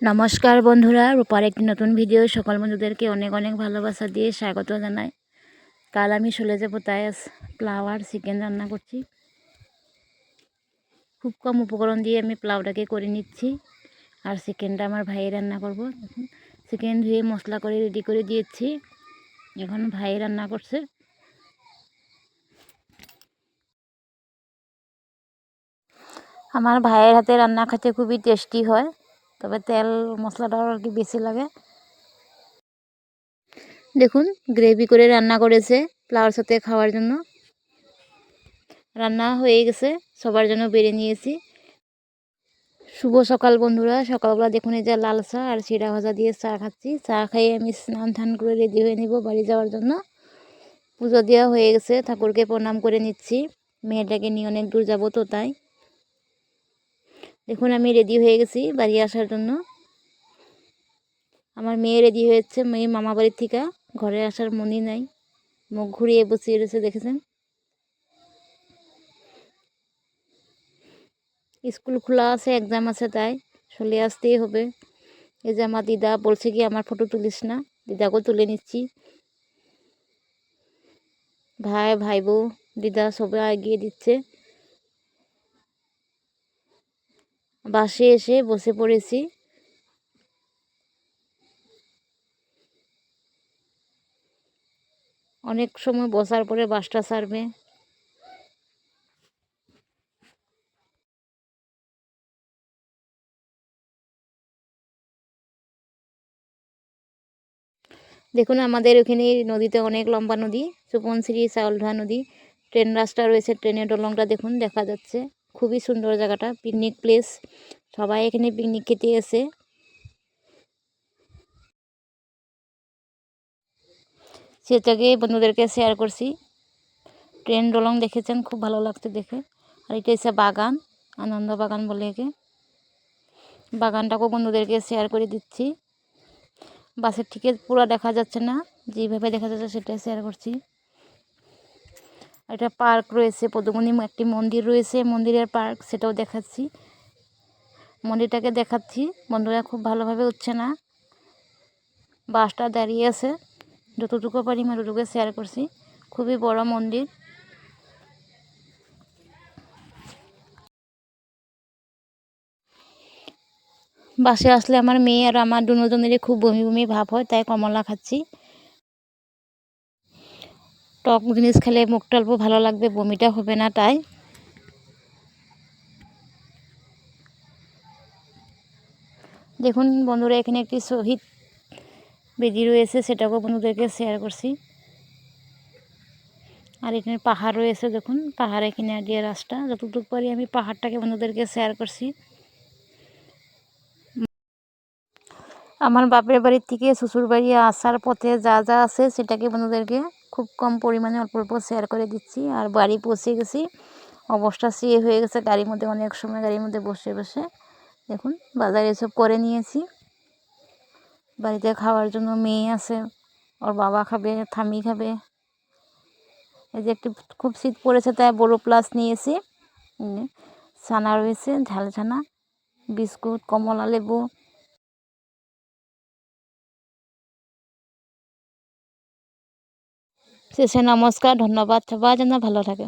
নমস্কার বন্ধুরা, রূপার একটি নতুন ভিডিও সকল বন্ধুদেরকে অনেক অনেক ভালোবাসা দিয়ে স্বাগত জানাই। কাল আমি চলে যাবো, তাই পোলাও আর চিকেন রান্না করছি। খুব কম উপকরণ দিয়ে আমি পোলাওটাকে করে নিচ্ছি, আর চিকেনটা আমার ভাই রান্না করব। চিকেন ধুয়ে মশলা করে রেডি করে দিয়েছি, এখন ভাই রান্না করছে। আমার ভাইয়ের হাতে রান্না খেতে খুবই টেস্টি হয়, তবে তেল মশলাটাও আর কি বেশি লাগে। দেখুন, গ্রেভি করে রান্না করেছে পোলাওর সাথে খাওয়ার জন্য। রান্না হয়ে গেছে, সবার জন্য বেড়ে নিয়েছি। শুভ সকাল বন্ধুরা, সকালবেলা দেখুন এই যে লাল চা আর চিড়া ভাজা দিয়ে চা খাচ্ছি। চা খাইয়ে আমি স্নান ধান করে রেডি হয়ে নিব বাড়ি যাওয়ার জন্য। পুজো দেওয়া হয়ে গেছে, ঠাকুরকে প্রণাম করে নিচ্ছি। মেয়েটাকে নিয়ে অনেক দূর যাবো, তো তাই দেখুন আমি রেডি হয়ে গেছি বাড়ি আসার জন্য। আমার মেয়ে রেডি হয়েছে, মেয়ে মামা বাড়ির থেকে ঘরে আসার মনই নাই, মুখ ঘুরিয়ে বসিয়ে রয়েছে, দেখেছেন। স্কুল খোলা আছে, এক্সাম আছে, তাই চলে আসতেই হবে। এই যে আমার দিদা বলছে কি আমার ফটো তুলিস না, দিদাকেও তুলে নিচ্ছি। ভাই, ভাই বউ, দিদা সবাই এগিয়ে দিচ্ছে। বাসে এসে বসে পড়েছি। অনেক সময় বসার পরে বাসটা ছাড়বে। দেখুন আমাদের ওখানে নদীতে অনেক লম্বা নদী, সুপনশ্রী চাউলধোয়া নদী। ট্রেন রাস্তা রয়েছে, ট্রেনের দলংটা দেখুন দেখা যাচ্ছে। খুবই সুন্দর জায়গাটা, পিকনিক প্লেস। সবাই এখানে পিকনিক খেতে এসে। সেটাকে বন্ধুদেরকে শেয়ার করছি। ট্রেন দলং দেখেছেন, খুব ভালো লাগছে দেখে। আর এটা হচ্ছে বাগান, আনন্দ বাগান বলে একে। বাগানটাকেও বন্ধুদেরকে শেয়ার করে দিচ্ছি। বাসের থেকে পুরো দেখা যাচ্ছে না, যেভাবে দেখা যাচ্ছে সেটাই শেয়ার করছি। একটা পার্ক রয়েছে, পদুমণি একটি মন্দির রয়েছে, মন্দিরের পার্ক, সেটাও দেখাচ্ছি। মন্দিরটাকে দেখাচ্ছি, বন্ধুরা খুব ভালোভাবে উঠছে না, বাসটা দাঁড়িয়ে আছে। যতটুকু পারি ততটুকু শেয়ার করছি। খুবই বড় মন্দির। বাসে আসলে আমার মেয়ে আর আমার দুজনেরই খুব বমি বমি ভাব হয়, তাই কমলা খাচ্ছি। টক জিনিস খেলে মুখটা অল্প ভালো লাগবে, বমিটা হবে না, তাই। দেখুন বন্ধুরা, এখানে একটি শহীদ বেদি রয়েছে, সেটাকেও বন্ধুদেরকে শেয়ার করছি। আর এখানে পাহাড় রয়েছে, দেখুন পাহাড়ে কিনারে দিয়ে রাস্তা। যতটুকু পারি আমি পাহাড়টাকে বন্ধুদেরকে শেয়ার করছি। আমার বাপের বাড়ির থেকে শ্বশুর বাড়ি আসার পথে যা যা আছে সেটাকে বন্ধুদেরকে খুব কম পরিমাণে অল্প অল্প শেয়ার করে দিচ্ছি। আর বাড়ি পৌঁছে গেছি, অবস্থা সিয়ে হয়ে গেছে গাড়ির মধ্যে, অনেক সময় গাড়ির মধ্যে বসে বসে। দেখুন বাজারে এসব করে নিয়েছি। বাড়িতে খাওয়ার জন্য মেয়ে আছে, ওর বাবা খাবে, থামি খাবে। এই যে একটু খুব শীত পড়েছে, তাই বড় প্লাস নিয়েছি। ছানা রয়েছে, ঝাল ছানা, বিস্কুট, কমলা লেবু। শেষে নমস্কার, ধন্যবাদ, সবার জন্য ভালো থাকে।